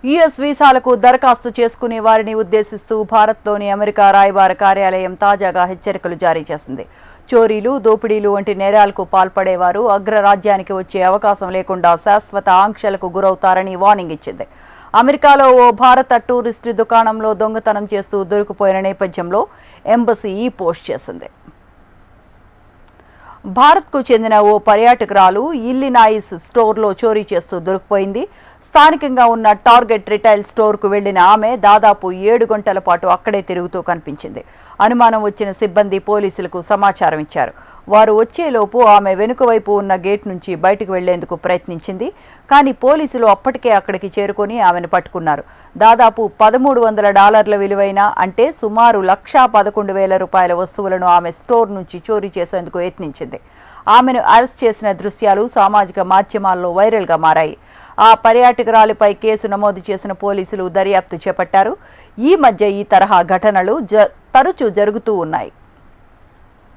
US వీసాలకు దరఖాస్తు చేసుకునే వారిని ఉద్దేశిస్తూ భారత్లోని అమెరికా రాయబార కార్యాలయం తాజాగా హెచ్చరికలు జారీ చేసింది. చోరీలు, దోపిడీలు వంటి నేరాలకు పాల్పడేవారు అగ్రరాజ్యానికి వచ్చే అవకాశం లేకుండా శాశ్వత ఆంక్షలకు గురవుతారని వార్నింగ్ ఇచ్చింది. అమెరికాలో ఓ భారత టూరిస్టు దుకాణంలో దొంగతనం చేస్తూ దొరికిపోయిన నేపథ్యంలో ఎంబసీ ఈ పోస్ట్ చేసింది. భారత్కు చెందిన ఓ పర్యాటకురాలు ఇల్లినాయిస్ స్టోర్లో చోరీ చేస్తూ దొరికిపోయింది. స్థానికంగా ఉన్న టార్గెట్ రిటైల్ స్టోర్కు వెళ్లిన ఆమె దాదాపు 7 గంటల పాటు అక్కడే తిరుగుతూ కనిపించింది. అనుమానం వచ్చిన సిబ్బంది పోలీసులకు సమాచారం ఇచ్చారు. వారు వచ్చేలోపు ఆమె వెనుక వైపు ఉన్న గేట్ నుంచి బయటకు వెళ్లేందుకు ప్రయత్నించింది. కానీ పోలీసులు అప్పటికే అక్కడికి చేరుకొని ఆమెను పట్టుకున్నారు. దాదాపు $1,300 విలువైన అంటే సుమారు ₹1,11,000 వస్తువులను ఆమె స్టోర్ నుంచి చోరీ చేసేందుకు యత్నించింది. ఆమెను అరెస్ట్ చేసిన దృశ్యాలు సామాజిక మాధ్యమాల్లో వైరల్గా మారాయి. ఆ పర్యాటకురాలిపై కేసు నమోదు చేసిన పోలీసులు దర్యాప్తు చేపట్టారు. ఈ మధ్య ఈ తరహా ఘటనలు తరచూ జరుగుతూ ఉన్నాయి.